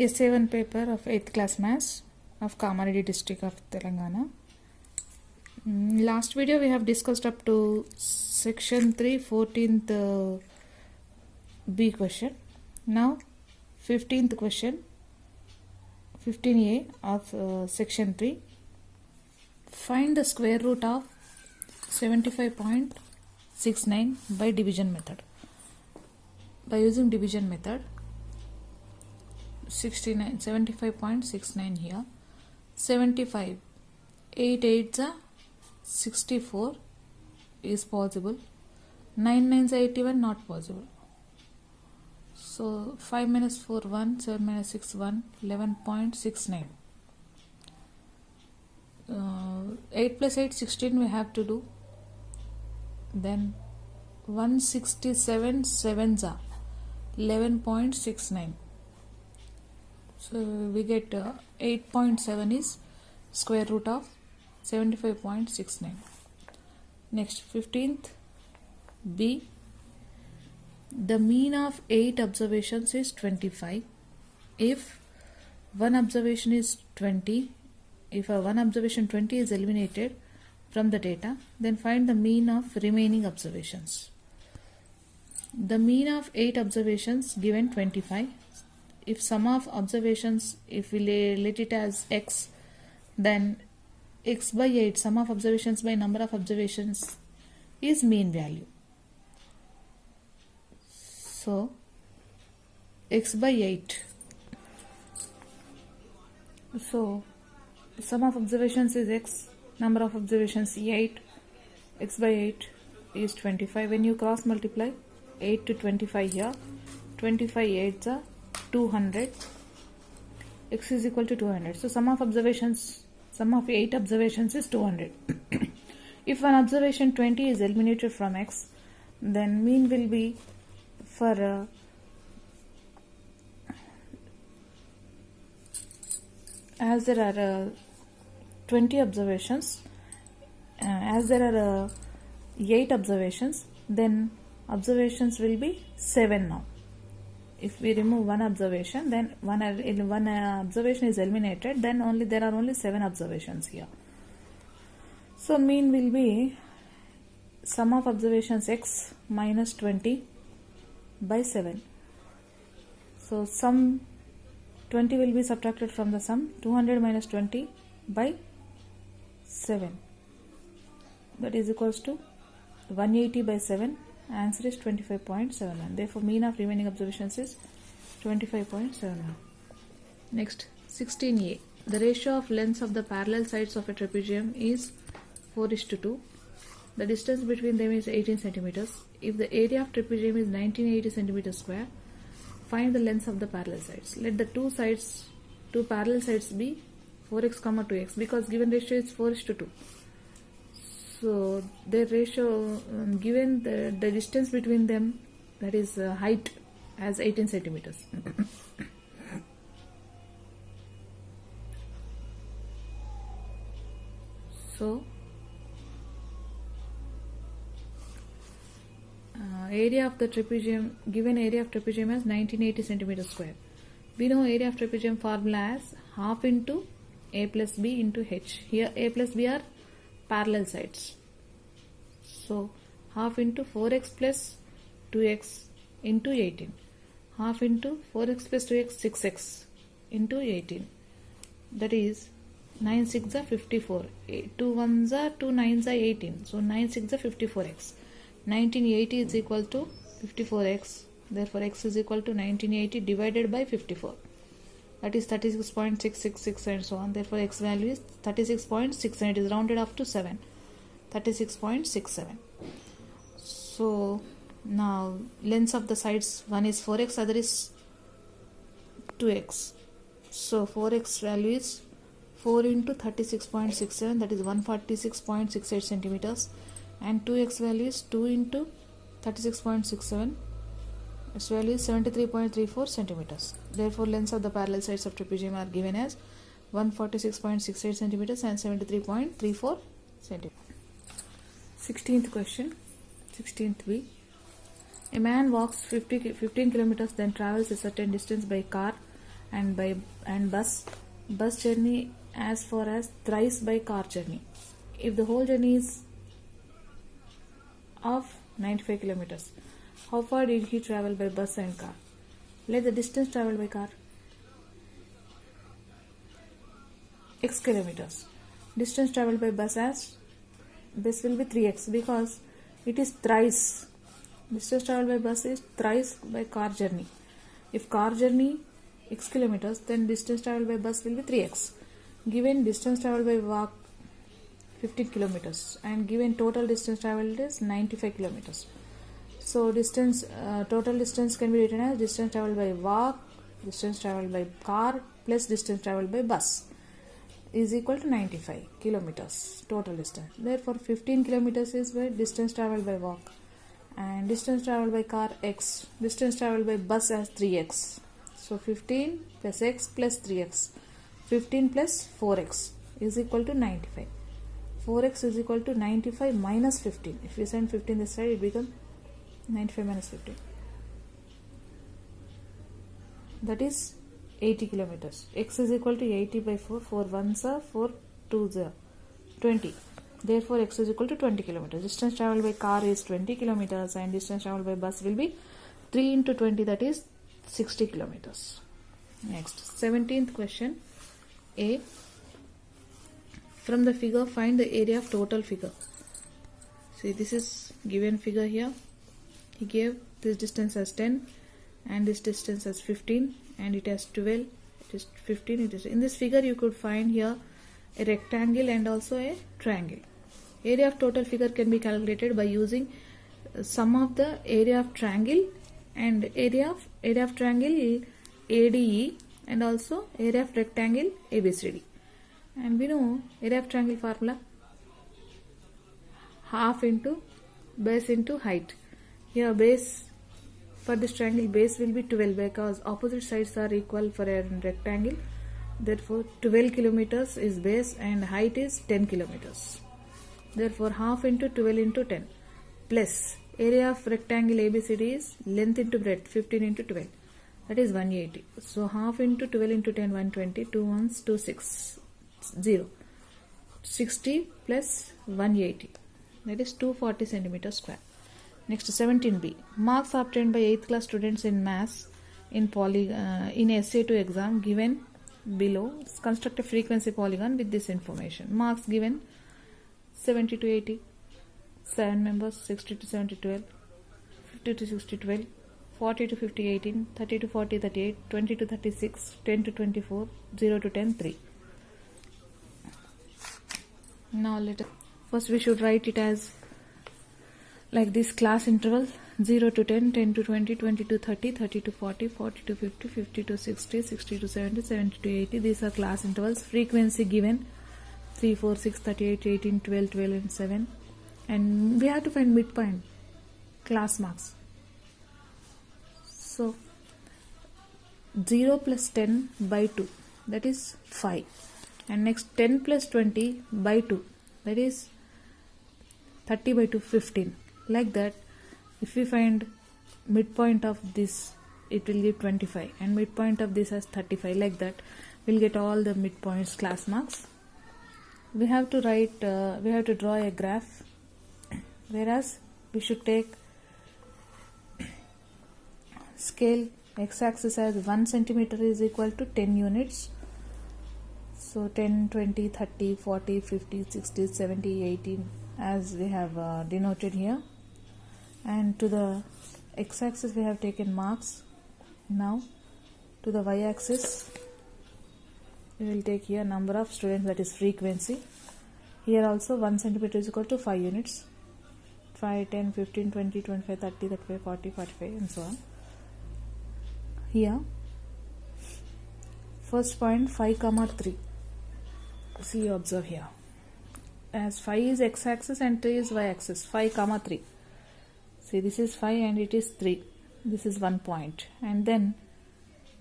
SA1 paper of 8th class maths of Kamareddy district of Telangana. Last video we have discussed up to section 3 14th B question. Now 15th question 15A of section 3. Find the square root of 75.69 by division method. By using division method, 75.69 here, 75, 8 8s are 64 is possible, 9 9s are 81 not possible. So 5 minus 4 1, 7 minus 6 1, 11.69. 8 plus 8 16 we have to do. Then 167 7s are 11.69. So we get 8.7 is square root of 75.69. Next 15th B. The mean of 8 observations is 25. If one observation is 20, if a one observation 20 is eliminated from the data, then find the mean of remaining observations. The mean of 8 observations given 25. If sum of observations, if we let it as x, then x by 8, sum of observations by number of observations is mean value. So x by 8. So sum of observations is x, number of observations 8, x by 8 is 25. When you cross multiply 8 to 25 here, 25 8s are 200, x is equal to 200. So sum of observations, sum of 8 observations is 200. If one observation 20 is eliminated from x, then mean will be for as there are 20 observations, as there are 8 observations, then observations will be 7 now. If we remove one observation, then one observation is eliminated, then only there are only 7 observations here. So mean will be sum of observations x minus 20 by 7. So sum 20 will be subtracted from the sum, 200 minus 20 by 7. That is equals to 180 by 7. Answer is 25.71. Therefore, mean of remaining observations is 25.71. Next, 16A. The ratio of lengths of the parallel sides of a trapezium is 4:2. The distance between them is 18 centimeters. If the area of trapezium is 1980 centimeters square, find the lengths of the parallel sides. Let the two parallel sides be 4x, 2x, because given ratio is 4:2. So their ratio, given the distance between them, that is height, as 18 centimeters. So area of the trapezium, given area of trapezium as 1980 centimeters square. We know area of trapezium formula as half into a plus b into h. Here a plus b are parallel sides. So half into 4x plus 2x into 18. Half into 4x plus 2x 6x into 18. That is 9 6 are 54. 2 1s are 2 9s are 18. So 9 6 are 54x. 1980 is equal to 54x. Therefore x is equal to 1980 divided by 54. That is 36.666 and so on. Therefore x value is 36.6 and it is rounded up to 7. 36.67. So now lengths of the sides, one is 4x, other is 2x. So 4x value is 4 into 36.67, that is 146.68 centimeters, and 2x value is 2 into 36.67, its value is 73.34 centimeters. Therefore lengths of the parallel sides of trapezium are given as 146.68 centimeters and 73.34 centimeters. 16th question, 16th B. A man walks 15 kilometers, then travels a certain distance by car and bus journey as far as thrice by car journey. If the whole journey is of 95 kilometers, how far did he travel by bus and car? Let the distance traveled by car x kilometers. Distance traveled by bus as this will be 3x because it is thrice. Distance traveled by bus is thrice by car journey. If car journey x kilometers, then distance traveled by bus will be 3x. Given distance traveled by walk 15 kilometers and given total distance traveled is 95 kilometers. So total distance can be written as distance traveled by walk, distance traveled by car plus distance traveled by bus is equal to 95 kilometers total distance. Therefore 15 kilometers is where distance traveled by walk, and distance traveled by car x, distance traveled by bus as 3x. So 15 plus x plus 3x, 15 plus 4x is equal to 95. 4x is equal to 95 minus 15. If we send 15 this side, it becomes 95 minus 15. That is 80 kilometers. X is equal to 80 by 4. 4 ones are 4 2s are 20. Therefore, x is equal to 20 kilometers. Distance traveled by car is 20 kilometers and distance traveled by bus will be 3 into 20, that is 60 kilometers. Next, 17th question. A. From the figure, find the area of total figure. See, this is given figure here. He gave this distance as 10 and this distance as 15 and it has 12. It is 15. It is in this figure you could find here a rectangle and also a triangle. Area of total figure can be calculated by using sum of the area of triangle and area of triangle ADE and also area of rectangle ABCD. And we know area of triangle formula, half into base into height. Here base for this triangle, base will be 12 because opposite sides are equal for a rectangle. Therefore 12 kilometers is base and height is 10 kilometers. Therefore half into 12 into 10 plus area of rectangle ABCD is length into breadth 15 into 12, that is 180. So half into 12 into 10 120, 2 ones 2 6 0, 60 plus 180, that is 240 centimeters square. Next, 17b. Marks obtained by 8th class students in maths in essay 2 exam given below. Construct a frequency polygon with this information. Marks given 70 to 80, 7 members, 60 to 70 12, 50 to 60 12, 40 to 50 18, 30 to 40 38, 20 to 36, 10 to 24, 0 to 10 3. Now first we should write it as like this class interval: 0 to 10, 10 to 20, 20 to 30, 30 to 40, 40 to 50, 50 to 60, 60 to 70, 70 to 80. These are class intervals. Frequency given 3, 4, 6, 38, 18, 12, 12 and 7. And we have to find midpoint, class marks. So 0 plus 10 by 2, that is 5. And next 10 plus 20 by 2, that is 30 by 2, 15. Like that, if we find midpoint of this, it will give 25 and midpoint of this as 35. Like that, we'll get all the midpoints class marks. We have to draw a graph, whereas we should take scale x-axis as 1 centimeter is equal to 10 units. So 10, 20, 30, 40, 50, 60, 70, 18 as we have denoted here. And to the x-axis we have taken marks. Now to the y-axis we will take here number of students, that is frequency. Here also 1 centimeter is equal to 5 units. 5, 10, 15, 20, 25, 30, 35, 40, 45 and so on. Here first point 5, 3. See, you observe here. As 5 is x-axis and 3 is y-axis. 5, 3. See, this is 5 and it is 3. This is 1 point. And then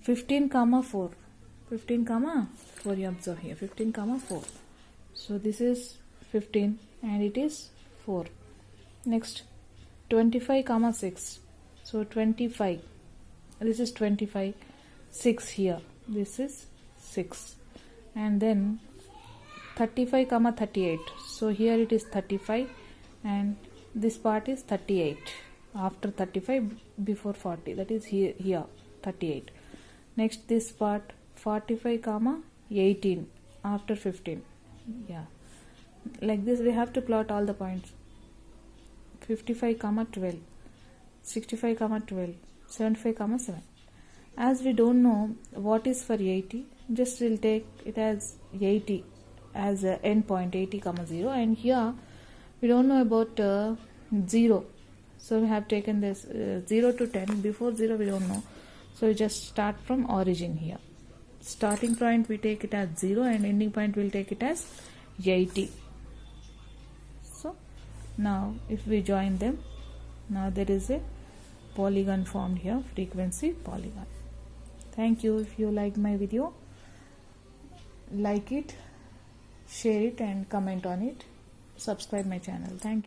15, 4. 15, 4 you observe here. 15, 4. So this is 15 and it is 4. Next 25, 6. So 25. This is 25. 6 here. this is 6, and then 35 comma 38. So here it is 35 and this part is 38 after 35 before 40, that is here 38. Next this part 45 comma 18 after 15. Yeah, like this we have to plot all the points. 55 comma 12, 65 comma 12, 75 comma 7. As we don't know what is for 80, just we'll take it as 80 as a end point, 80 comma 0, and here we don't know about 0, so we have taken this 0 to 10. Before 0 we don't know, so we just start from origin. Here starting point we take it as 0 and ending point we'll take it as 80. So now if we join them, now there is a polygon formed here, frequency polygon. Thank you. If you like my video, like it, share it and comment on it. Subscribe my channel. Thank you.